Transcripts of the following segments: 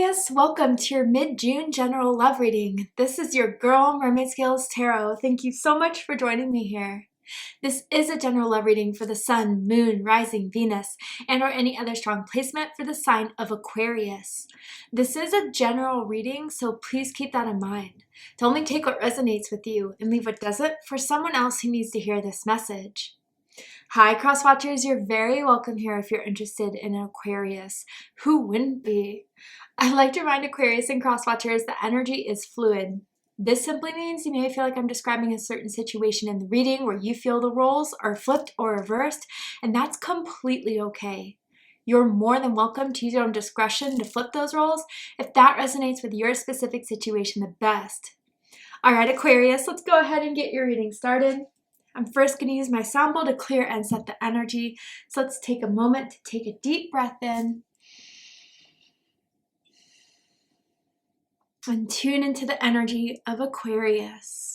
Aquarius, welcome to your mid-June general love reading. This is your girl, Mermaid Scales Tarot. Thank you so much for joining me here. This is a general love reading for the Sun, Moon, Rising, Venus, and or any other strong placement for the sign of Aquarius. This is a general reading, so please keep that in mind. To only take what resonates with you and leave what doesn't for someone else who needs to hear this message. Hi cross watchers, you're very welcome here if you're interested in an Aquarius. Who wouldn't be? I'd like to remind Aquarius and cross watchers that energy is fluid. This simply means you may feel like I'm describing a certain situation in the reading where you feel the roles are flipped or reversed, and that's completely okay. You're more than welcome to use your own discretion to flip those roles if that resonates with your specific situation the best. Alright Aquarius, let's go ahead and get your reading started. I'm first going to use my sound bowl to clear and set the energy. So let's take a moment to take a deep breath in and tune into the energy of Aquarius.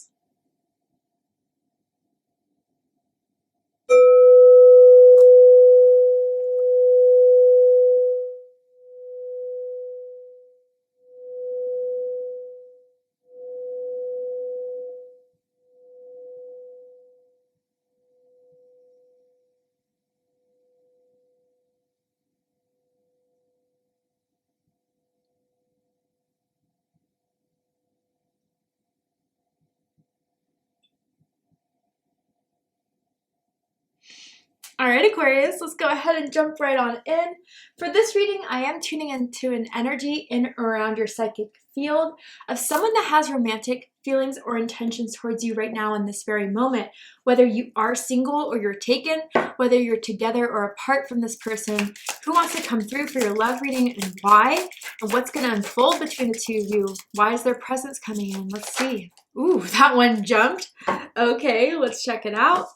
Alright Aquarius, let's go ahead and jump right on in. For this reading, I am tuning into an energy in or around your psychic field of someone that has romantic feelings or intentions towards you right now in this very moment. Whether you are single or you're taken, whether you're together or apart from this person, who wants to come through for your love reading and why, and what's going to unfold between the two of you. Why is their presence coming in? Let's see. Ooh, that one jumped. Okay, let's check it out.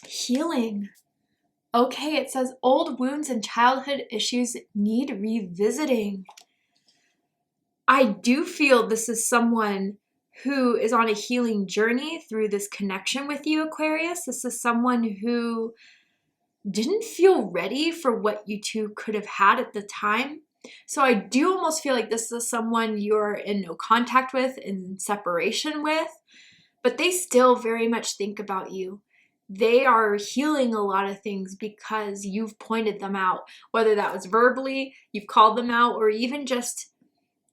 Healing. Okay, it says old wounds and childhood issues need revisiting. I do feel this is someone who is on a healing journey through this connection with you, Aquarius. This is someone who didn't feel ready for what you two could have had at the time. So I do almost feel like this is someone you're in no contact with, in separation with, but they still very much think about you. They are healing a lot of things because you've pointed them out, whether that was verbally, you've called them out, or even just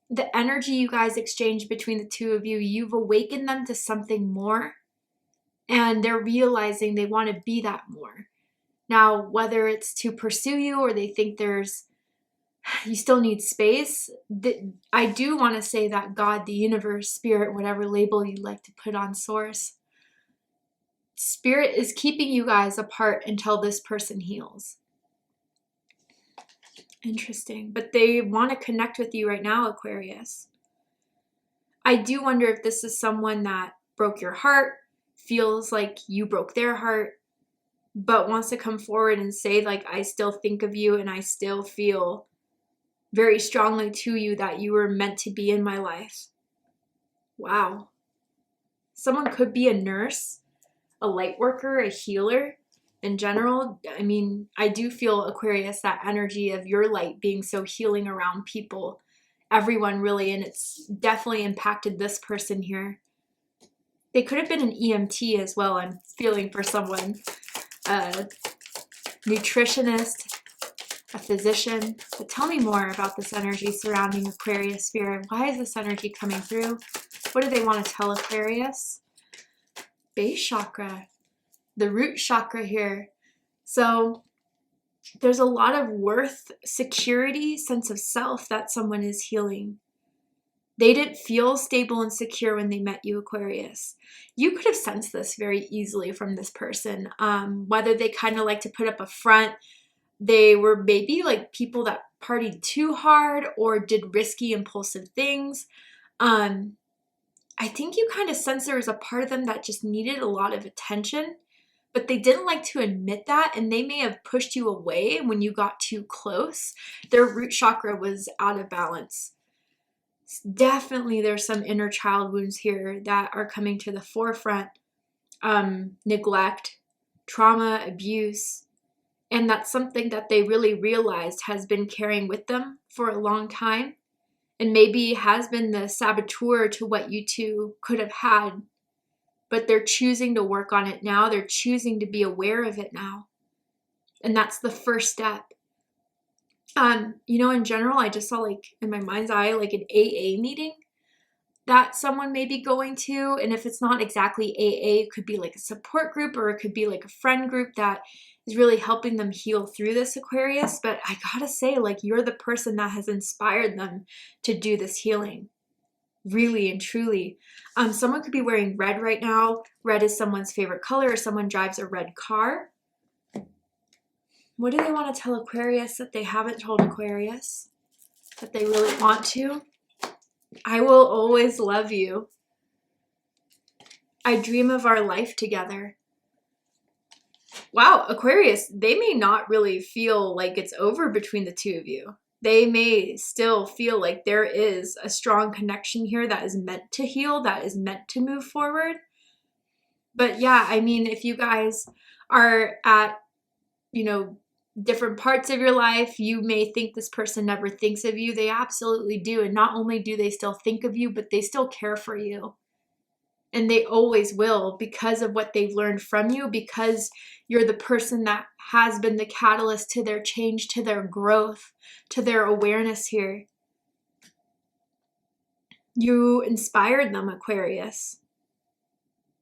the energy you guys exchange between the two of you. You've awakened them to something more, and they're realizing they want to be that more. Now, whether it's to pursue you or they think you still need space, I do want to say that God, the universe, spirit, whatever label you like to put on source, Spirit is keeping you guys apart until this person heals. Interesting. But they want to connect with you right now, Aquarius. I do wonder if this is someone that broke your heart, feels like you broke their heart, but wants to come forward and say, like, I still think of you and I still feel very strongly to you that you were meant to be in my life. Wow. Someone could be a nurse, a light worker, a healer in general. I mean, I do feel, Aquarius, that energy of your light being so healing around people, everyone really, and it's definitely impacted this person here. They could have been an EMT as well. I'm feeling for someone, a nutritionist, a physician. But tell me more about this energy surrounding Aquarius spirit. Why is this energy coming through? What do they want to tell Aquarius? Base chakra, the root chakra here. So there's a lot of worth, security, sense of self that someone is healing. They didn't feel stable and secure when they met you, Aquarius. You could have sensed this very easily from this person, whether they kind of like to put up a front, they were maybe like people that partied too hard or did risky, impulsive things. I think you kind of sense there was a part of them that just needed a lot of attention, but they didn't like to admit that, and they may have pushed you away when you got too close. Their root chakra was out of balance. Definitely there's some inner child wounds here that are coming to the forefront. Neglect, trauma, abuse, and that's something that they really realized has been carrying with them for a long time. and maybe has been the saboteur to what you two could have had, but they're choosing to work on it now. They're choosing to be aware of it now. And that's the first step. In general, I just saw like in my mind's eye, like an AA meeting that someone may be going to. And if it's not exactly AA, it could be like a support group, or it could be like a friend group that is really helping them heal through this, Aquarius. But I gotta say, like, you're the person that has inspired them to do this healing. Really and truly. Someone could be wearing red right now. Red is someone's favorite color, or someone drives a red car. What do they want to tell Aquarius that they haven't told Aquarius? That they really want to? I will always love you. I dream of our life together. Wow, Aquarius, they may not really feel like it's over between the two of you. They may still feel like there is a strong connection here that is meant to heal, that is meant to move forward. But yeah, I mean, if you guys are at, different parts of your life, you may think this person never thinks of you. They absolutely do. And not only do they still think of you, but they still care for you. And they always will, because of what they've learned from you, because you're the person that has been the catalyst to their change, to their growth, to their awareness here. You inspired them, Aquarius.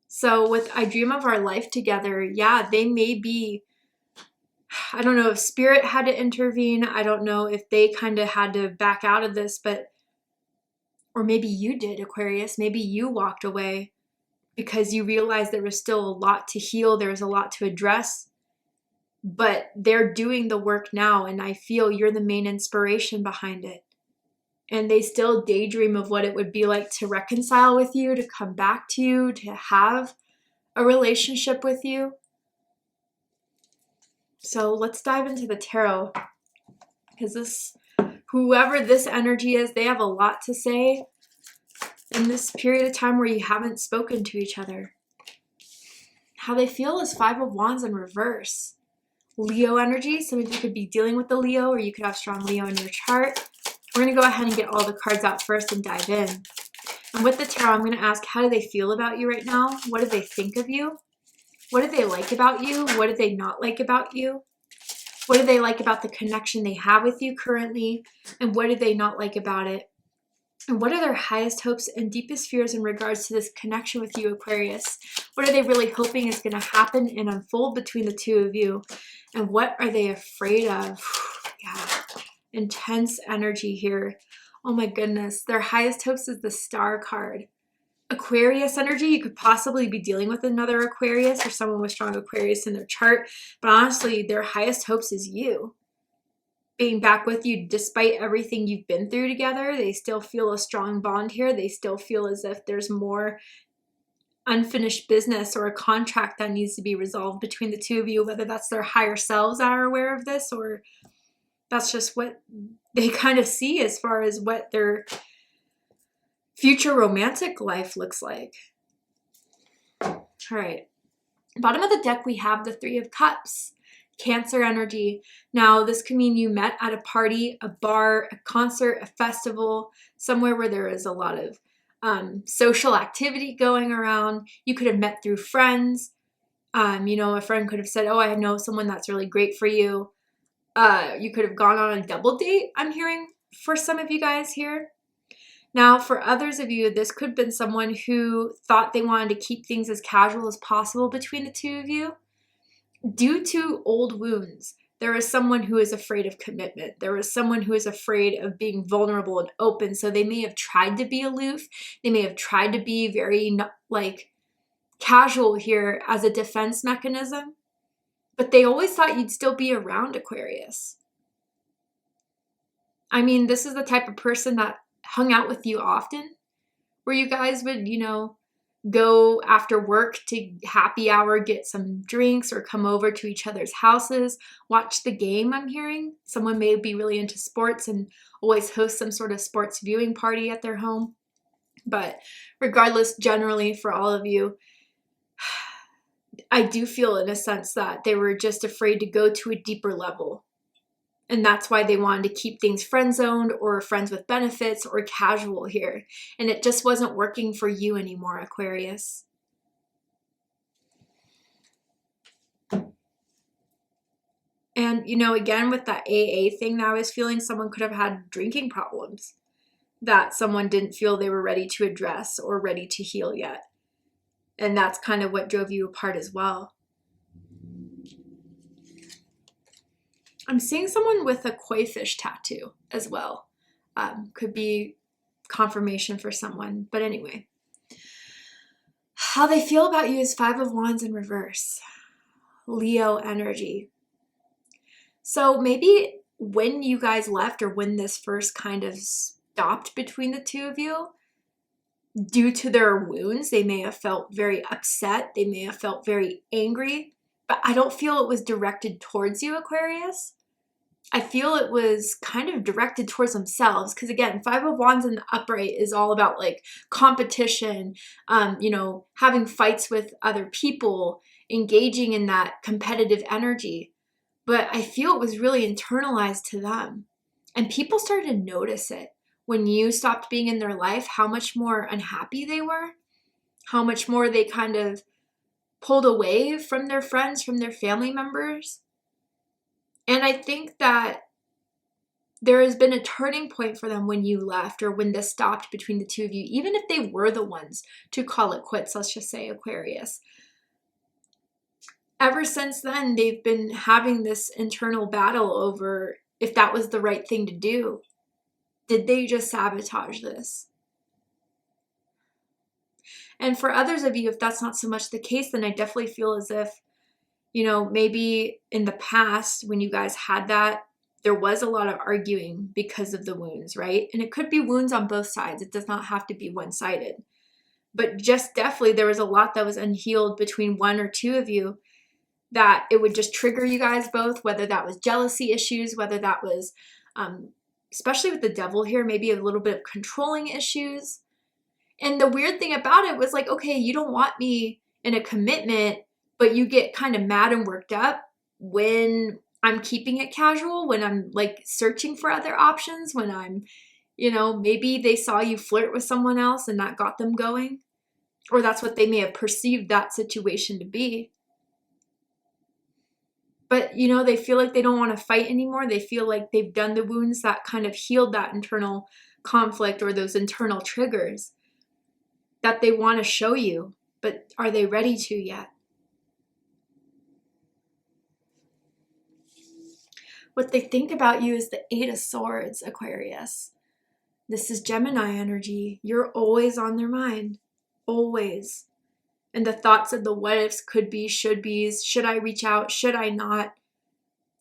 So with I dream of our life together, yeah, they may be, I don't know if spirit had to intervene. I don't know if they kind of had to back out of this, or maybe you did, Aquarius. Maybe you walked away because you realized there was still a lot to heal. There was a lot to address, but they're doing the work now. And I feel you're the main inspiration behind it. And they still daydream of what it would be like to reconcile with you, to come back to you, to have a relationship with you. So let's dive into the tarot, because whoever this energy is, they have a lot to say in this period of time where you haven't spoken to each other. How they feel is Five of Wands in reverse. Leo energy, some of you could be dealing with the Leo, or you could have strong Leo in your chart. We're going to go ahead and get all the cards out first and dive in. And with the tarot, I'm going to ask, how do they feel about you right now? What do they think of you? What do they like about you? What do they not like about you? What do they like about the connection they have with you currently? And what do they not like about it? And what are their highest hopes and deepest fears in regards to this connection with you, Aquarius? What are they really hoping is going to happen and unfold between the two of you? And what are they afraid of? Yeah, intense energy here. Oh my goodness. Their highest hopes is the Star card. Aquarius energy, you could possibly be dealing with another Aquarius or someone with strong Aquarius in their chart. But honestly, their highest hopes is you. Being back with you despite everything you've been through together. They still feel a strong bond here. They still feel as if there's more unfinished business or a contract that needs to be resolved between the two of you, whether that's their higher selves that are aware of this, or that's just what they kind of see as far as what their future romantic life looks like. All right. Bottom of the deck, we have the Three of Cups. Cancer energy. Now, this could mean you met at a party, a bar, a concert, a festival, somewhere where there is a lot of social activity going around. You could have met through friends. A friend could have said, oh, I know someone that's really great for you. You could have gone on a double date, I'm hearing, for some of you guys here. Now, for others of you, this could have been someone who thought they wanted to keep things as casual as possible between the two of you. Due to old wounds, there is someone who is afraid of commitment. There is someone who is afraid of being vulnerable and open. So they may have tried to be aloof. They may have tried to be very casual here as a defense mechanism. But they always thought you'd still be around, Aquarius. I mean, this is the type of person that hung out with you often, where you guys would, go after work to happy hour, get some drinks, or come over to each other's houses, watch the game, I'm hearing. Someone may be really into sports and always host some sort of sports viewing party at their home. But regardless, generally for all of you, I do feel in a sense that they were just afraid to go to a deeper level. And that's why they wanted to keep things friend zoned or friends with benefits or casual here. And it just wasn't working for you anymore, Aquarius. And, again, with that AA thing that I was feeling, someone could have had drinking problems that someone didn't feel they were ready to address or ready to heal yet. And that's kind of what drove you apart as well. I'm seeing someone with a koi fish tattoo as well. Could be confirmation for someone. But anyway, how they feel about you is 5 of Wands in reverse. Leo energy. So maybe when you guys left, or when this first kind of stopped between the two of you, due to their wounds, they may have felt very upset. They may have felt very angry. But I don't feel it was directed towards you, Aquarius. I feel it was kind of directed towards themselves. Because again, 5 of Wands in the upright is all about like competition, having fights with other people, engaging in that competitive energy. But I feel it was really internalized to them. And people started to notice it when you stopped being in their life, how much more unhappy they were, how much more they kind of pulled away from their friends, from their family members. And I think that there has been a turning point for them when you left, or when this stopped between the two of you, even if they were the ones to call it quits, let's just say, Aquarius. Ever since then, they've been having this internal battle over if that was the right thing to do. Did they just sabotage this? And for others of you, if that's not so much the case, then I definitely feel as if, maybe in the past when you guys had that, there was a lot of arguing because of the wounds, right? And it could be wounds on both sides. It does not have to be one-sided. But just definitely there was a lot that was unhealed between one or two of you, that it would just trigger you guys both, whether that was jealousy issues, whether that was, especially with the devil here, maybe a little bit of controlling issues. And the weird thing about it was like, okay, you don't want me in a commitment, but you get kind of mad and worked up when I'm keeping it casual, when I'm like searching for other options, when I'm, maybe they saw you flirt with someone else and that got them going, or that's what they may have perceived that situation to be. But, they feel like they don't want to fight anymore. They feel like they've done the wounds that kind of healed that internal conflict or those internal triggers that they want to show you. But are they ready to yet? What they think about you is the 8 of Swords, Aquarius. This is Gemini energy. You're always on their mind. Always. And the thoughts of the what ifs, could be, should be's, should I reach out, should I not?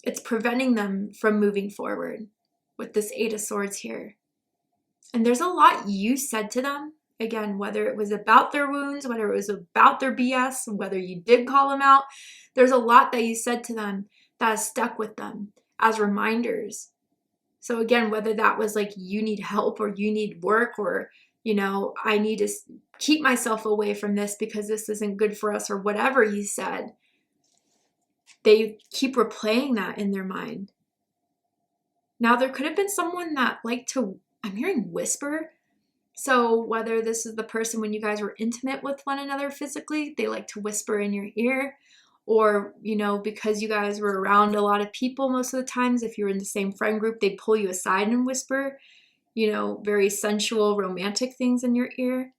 It's preventing them from moving forward with this 8 of Swords here. And there's a lot you said to them. Again, whether it was about their wounds, whether it was about their BS, whether you did call them out, there's a lot that you said to them that has stuck with them as reminders. So again, whether that was like you need help or you need work, or, I need to keep myself away from this because this isn't good for us, or whatever you said, they keep replaying that in their mind. Now, there could have been someone that liked to, I'm hearing whisper. So whether this is the person when you guys were intimate with one another physically, they like to whisper in your ear, or, because you guys were around a lot of people most of the times, if you're in the same friend group, they pull you aside and whisper, very sensual, romantic things in your ear.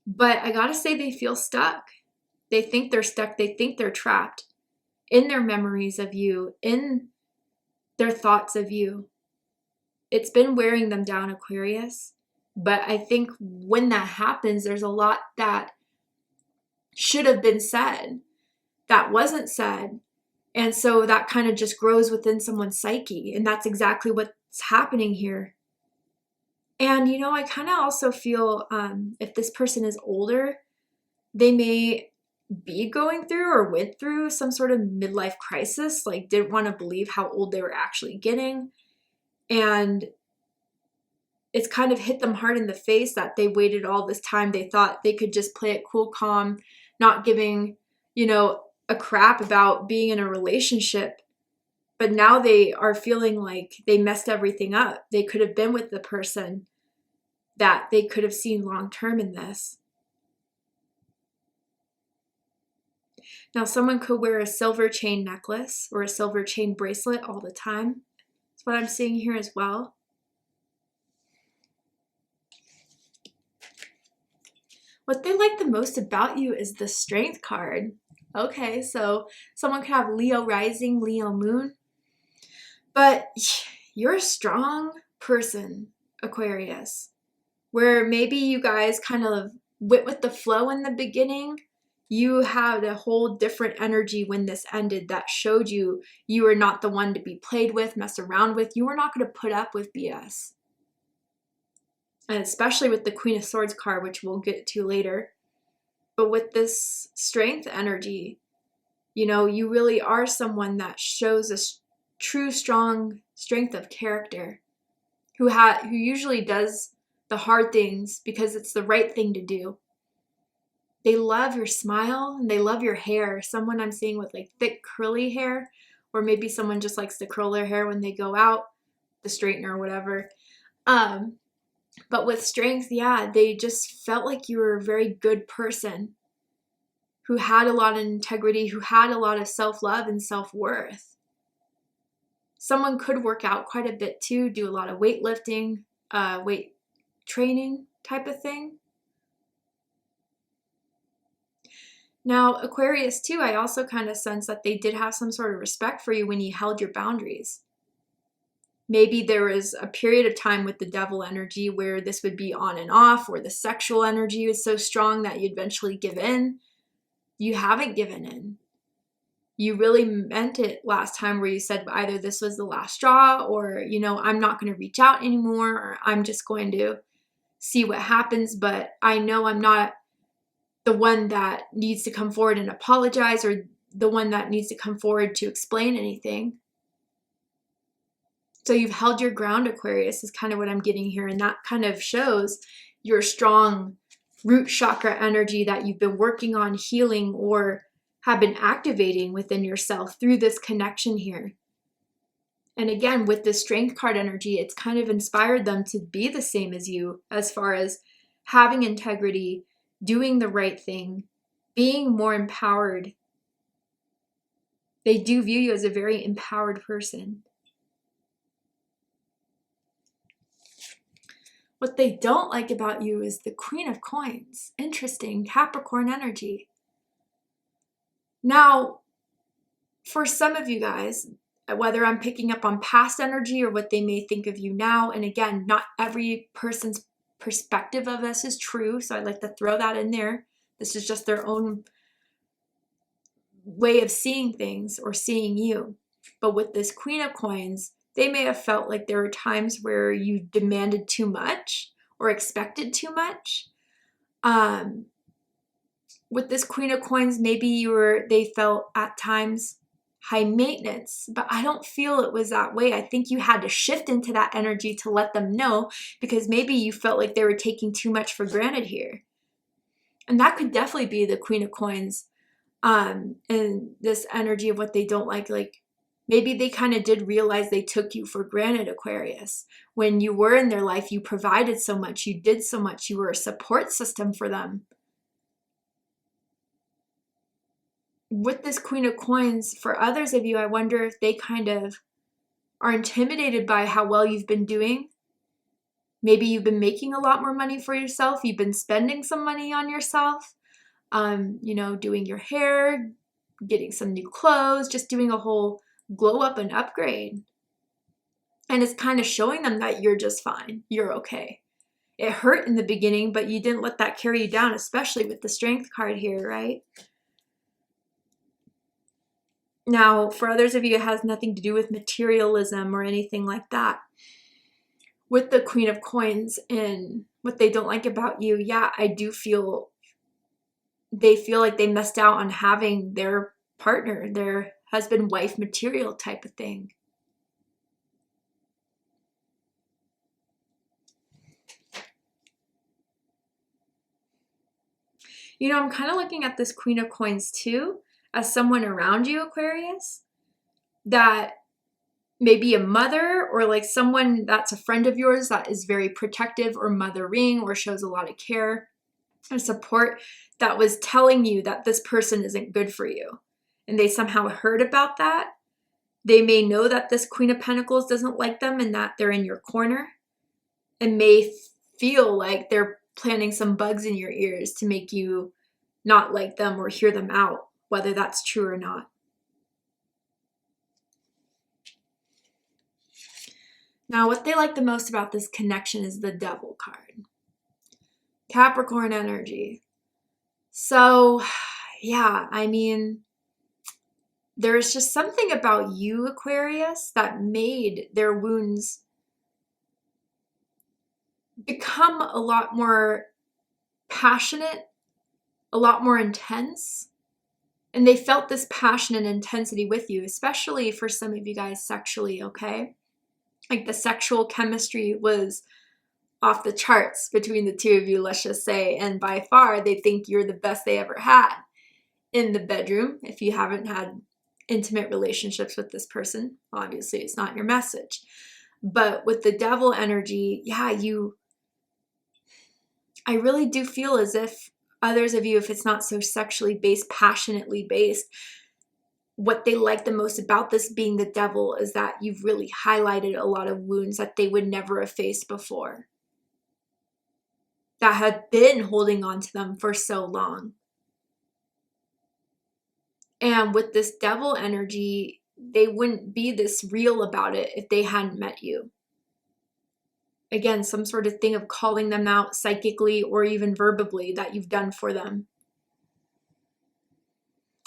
But I gotta say, they feel stuck. They think they're stuck. They think they're trapped in their memories of you, in their thoughts of you. It's been wearing them down, Aquarius. But I think when that happens, there's a lot that should have been said that wasn't said. And so that kind of just grows within someone's psyche. And that's exactly what's happening here. And, I kind of also feel if this person is older, they may be going through or went through some sort of midlife crisis, like didn't want to believe how old they were actually getting. And it's kind of hit them hard in the face that they waited all this time. They thought they could just play it cool, calm, not giving, a crap about being in a relationship. But now they are feeling like they messed everything up. They could have been with the person that they could have seen long-term in this. Now, someone could wear a silver chain necklace or a silver chain bracelet all the time. That's what I'm seeing here as well. What they like the most about you is the Strength card. Okay, so someone could have Leo rising, Leo moon. But you're a strong person, Aquarius, where maybe you guys kind of went with the flow in the beginning. You had a whole different energy when this ended that showed you you were not the one to be played with, messed around with. You were not going to put up with BS. And especially with the Queen of Swords card, which we'll get to later. But with this Strength energy, you know, you really are someone that shows a true, strong strength of character, who usually does the hard things because it's the right thing to do. They love your smile and they love your hair. Someone I'm seeing with like thick curly hair, or maybe someone just likes to curl their hair when they go out, the straightener or whatever. But with Strength, yeah, they just felt like you were a very good person who had a lot of integrity, who had a lot of self-love and self-worth. Someone could work out quite a bit too, do a lot of weightlifting, weight training type of thing. Now, Aquarius too, I also kind of sense that they did have some sort of respect for you when you held your boundaries. Maybe there was a period of time with the Devil energy where this would be on and off, or the sexual energy was so strong that you'd eventually give in. You haven't given in. You really meant it last time where you said either this was the last straw, or, you know, I'm not going to reach out anymore, or I'm just going to see what happens, but I know I'm not the one that needs to come forward and apologize, or the one that needs to come forward to explain anything. So you've held your ground, Aquarius, is kind of what I'm getting here. And that kind of shows your strong root chakra energy that you've been working on healing or have been activating within yourself through this connection here. And again, with the Strength card energy, it's kind of inspired them to be the same as you as far as having integrity, doing the right thing, being more empowered. They do view you as a very empowered person. What they don't like about you is the Queen of Coins. Interesting, Capricorn energy. Now, for some of you guys, whether I'm picking up on past energy or what they may think of you now, and again, not every person's perspective of us is true, so I'd like to throw that in there. This is just their own way of seeing things or seeing you. But with this Queen of Coins, they may have felt like there were times where you demanded too much or expected too much. With this Queen of Coins, maybe they felt at times high maintenance, but I don't feel it was that way. I think you had to shift into that energy to let them know, because maybe you felt like they were taking too much for granted here. And that could definitely be the Queen of Coins, and this energy of what they don't like maybe they kind of did realize they took you for granted, Aquarius. When you were in their life, you provided so much, you did so much, you were a support system for them. With this Queen of Coins, for others of you, I wonder if they kind of are intimidated by how well you've been doing. Maybe you've been making a lot more money for yourself. You've been spending some money on yourself, you know, doing your hair, getting some new clothes, just doing a whole glow up and upgrade. And it's kind of showing them that you're just fine. You're okay. It hurt in the beginning, but you didn't let that carry you down, especially with the Strength card here, right? Now, for others of you, it has nothing to do with materialism or anything like that. With the Queen of Coins and what they don't like about you, yeah, I do feel they feel like they missed out on having their partner, their husband-wife material type of thing. You know, I'm kind of looking at this Queen of Coins too as someone around you, Aquarius, that maybe a mother or like someone that's a friend of yours that is very protective or mothering or shows a lot of care and support that was telling you that this person isn't good for you. And they somehow heard about that. They may know that this Queen of Pentacles doesn't like them and that they're in your corner, and may feel like they're planting some bugs in your ears to make you not like them or hear them out, whether that's true or not. Now, what they like the most about this connection is the Devil card. Capricorn energy. So, yeah, I mean, there's just something about you, Aquarius, that made their wounds become a lot more passionate, a lot more intense. And they felt this passion and intensity with you, especially for some of you guys sexually, okay? Like the sexual chemistry was off the charts between the two of you, let's just say. And by far, they think you're the best they ever had in the bedroom. If you haven't had intimate relationships with this person, obviously it's not your message. But with the Devil energy, yeah, I really do feel as if others of you, if it's not so sexually based, passionately based, what they like the most about this being the Devil is that you've really highlighted a lot of wounds that they would never have faced before, that had been holding on to them for so long. And with this Devil energy, they wouldn't be this real about it if they hadn't met you. Again, some sort of thing of calling them out psychically or even verbally that you've done for them.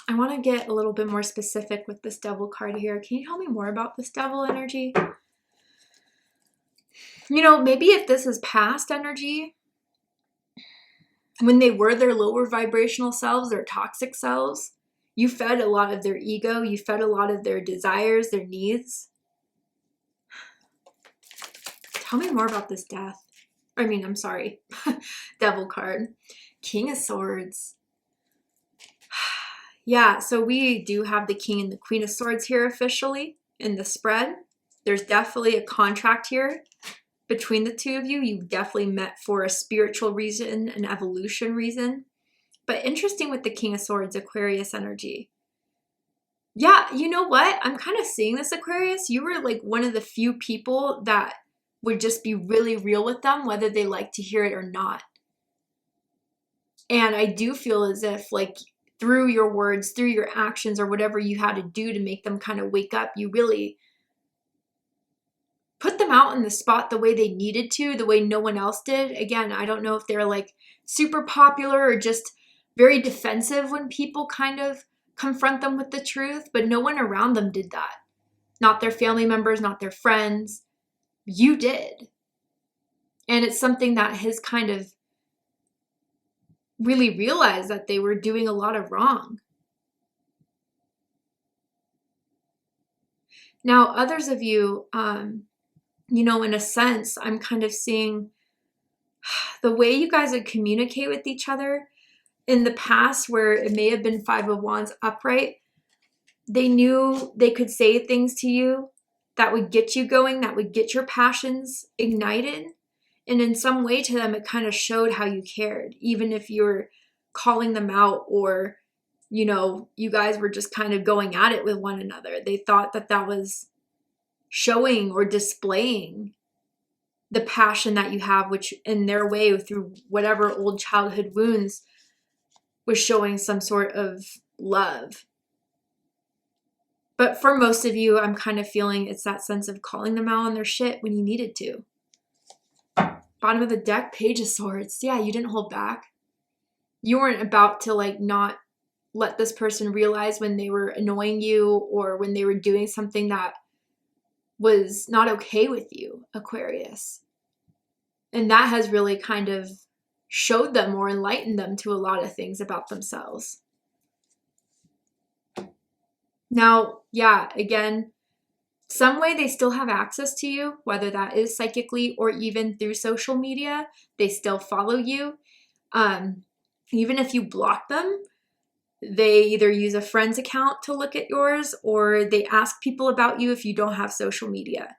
I want to get a little bit more specific with this Devil card here. Can you tell me more about this Devil energy? You know, maybe if this is past energy, when they were their lower vibrational selves, their toxic selves, you fed a lot of their ego, you fed a lot of their desires, their needs. Tell me more about this death. I'm sorry, Devil card. King of Swords. Yeah, so we do have the King and the Queen of Swords here officially in the spread. There's definitely a contract here between the two of you. You've definitely met for a spiritual reason, an evolution reason. But interesting with the King of Swords, Aquarius energy. Yeah, you know what? I'm kind of seeing this, Aquarius. You were like one of the few people that would just be really real with them, whether they like to hear it or not. And I do feel as if like through your words, through your actions, or whatever you had to do to make them kind of wake up, you really put them out in the spot the way they needed to, the way no one else did. Again, I don't know if they're like super popular or just very defensive when people kind of confront them with the truth, but no one around them did that. Not their family members, not their friends. You did. And it's something that has kind of really realized that they were doing a lot of wrong. Now, others of you, you know, in a sense, I'm kind of seeing the way you guys would communicate with each other in the past, where it may have been Five of Wands upright. They knew they could say things to you that would get you going, that would get your passions ignited. And in some way to them, it kind of showed how you cared, even if you're calling them out or, you know, you guys were just kind of going at it with one another. They thought that that was showing or displaying the passion that you have, which in their way, through whatever old childhood wounds, was showing some sort of love. But for most of you, I'm kind of feeling it's that sense of calling them out on their shit when you needed to. Bottom of the deck, Page of Swords. Yeah, you didn't hold back. You weren't about to like not let this person realize when they were annoying you or when they were doing something that was not okay with you, Aquarius. And that has really kind of showed them or enlightened them to a lot of things about themselves. Now, yeah, again, some way they still have access to you, whether that is psychically or even through social media. They still follow you. Even if you block them, they either use a friend's account to look at yours, or they ask people about you if you don't have social media.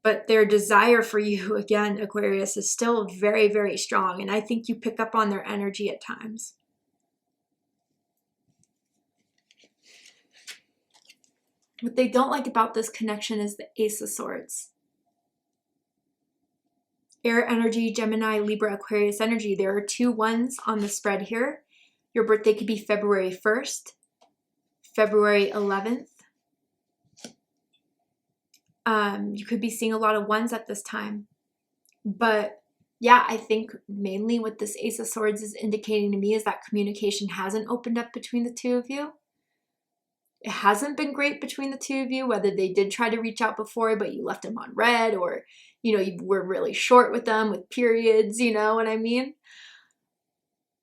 But their desire for you, again, Aquarius, is still very, very strong. And I think you pick up on their energy at times. What they don't like about this connection is the Ace of Swords. Air energy, Gemini, Libra, Aquarius energy. There are 2 ones on the spread here. Your birthday could be February 1st, February 11th. You could be seeing a lot of 1s at this time. But yeah, I think mainly what this Ace of Swords is indicating to me is that communication hasn't opened up between the 2 of you. It hasn't been great between the 2 of you, whether they did try to reach out before, but you left them on red, or, you were really short with them with periods, you know what I mean?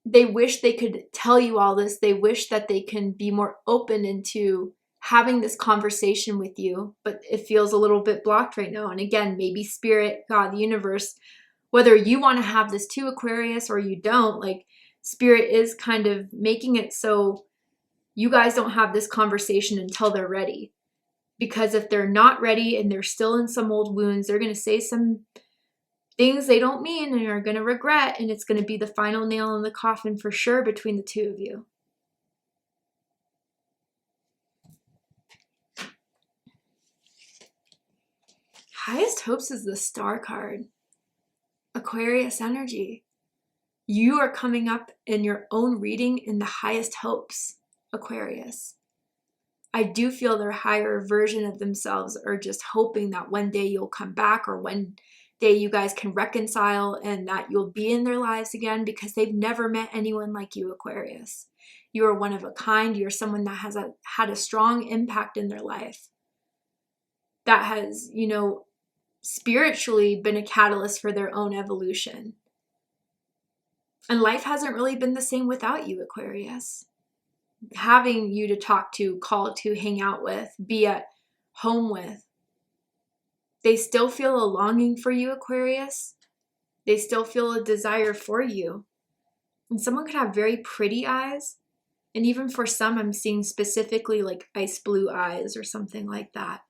They wish they could tell you all this. They wish that they can be more open into having this conversation with you, but it feels a little bit blocked right now. And again, maybe Spirit, God, the universe, whether you want to have this too, Aquarius, or you don't, like, Spirit is kind of making it so you guys don't have this conversation until they're ready. Because if they're not ready and they're still in some old wounds, they're going to say some things they don't mean and are going to regret, and it's going to be the final nail in the coffin for sure between the 2 of you. Highest hopes is the Star card. Aquarius energy. You are coming up in your own reading in the highest hopes, Aquarius. I do feel their higher version of themselves are just hoping that one day you'll come back, or one day you guys can reconcile and that you'll be in their lives again, because they've never met anyone like you, Aquarius. You are one of a kind. You're someone that has had a strong impact in their life. That has, spiritually been a catalyst for their own evolution. And life hasn't really been the same without you, Aquarius. Having you to talk to, call to, hang out with, be at home with. They still feel a longing for you, Aquarius. They still feel a desire for you. And someone could have very pretty eyes. And even for some, I'm seeing specifically like ice blue eyes or something like that.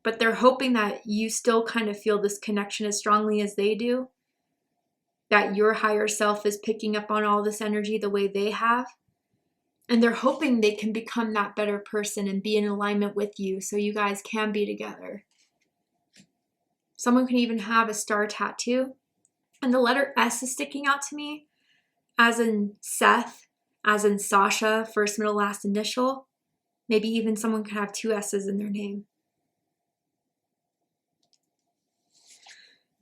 But they're hoping that you still kind of feel this connection as strongly as they do. That your higher self is picking up on all this energy the way they have. And they're hoping they can become that better person and be in alignment with you so you guys can be together. Someone can even have a star tattoo. And the letter S is sticking out to me, as in Seth, as in Sasha, first, middle, last initial. Maybe even someone could have 2 S's in their name.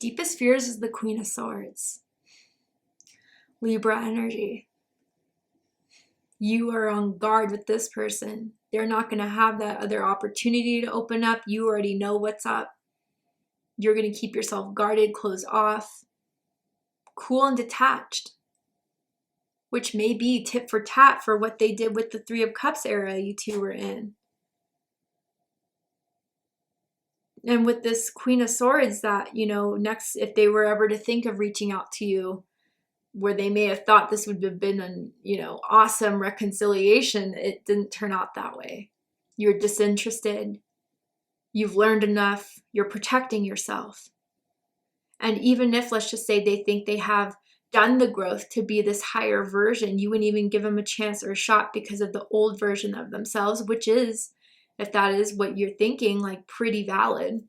Deepest fears is the Queen of Swords. Libra energy. You are on guard with this person. They're not going to have that other opportunity to open up. You already know what's up. You're going to keep yourself guarded, closed off, cool and detached, which may be tit for tat for what they did with the 3 of Cups era you 2 were in. And with this Queen of Swords that, next, if they were ever to think of reaching out to you, where they may have thought this would have been an, awesome reconciliation, it didn't turn out that way. You're disinterested. You've learned enough. You're protecting yourself. And even if, let's just say, they think they have done the growth to be this higher version, you wouldn't even give them a chance or a shot because of the old version of themselves, which is, if that is what you're thinking, like pretty valid.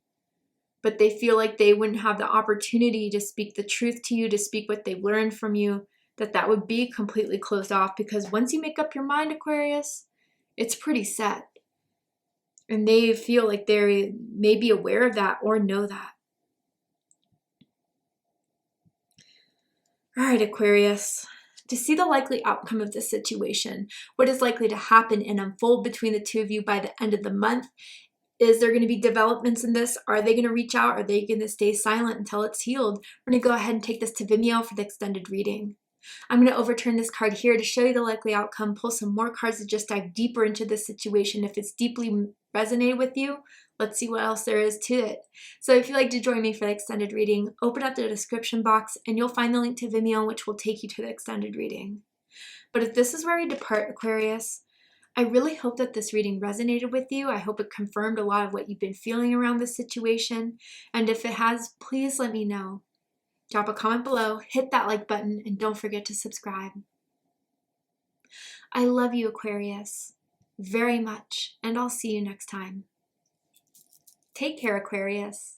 But they feel like they wouldn't have the opportunity to speak the truth to you, to speak what they've learned from you, that would be completely closed off, because once you make up your mind, Aquarius, it's pretty set. And they feel like they may be aware of that or know that. All right, Aquarius, to see the likely outcome of this situation, what is likely to happen and unfold between the 2 of you by the end of the month. Is there going to be developments in this? Are they going to reach out? Are they going to stay silent until it's healed? We're going to go ahead and take this to Vimeo for the extended reading. I'm going to overturn this card here to show you the likely outcome, pull some more cards to just dive deeper into this situation. If it's deeply resonated with you, let's see what else there is to it. So if you'd like to join me for the extended reading, open up the description box and you'll find the link to Vimeo, which will take you to the extended reading. But if this is where we depart, Aquarius, I really hope that this reading resonated with you. I hope it confirmed a lot of what you've been feeling around this situation. And if it has, please let me know. Drop a comment below, hit that like button, and don't forget to subscribe. I love you, Aquarius, very much, and I'll see you next time. Take care, Aquarius.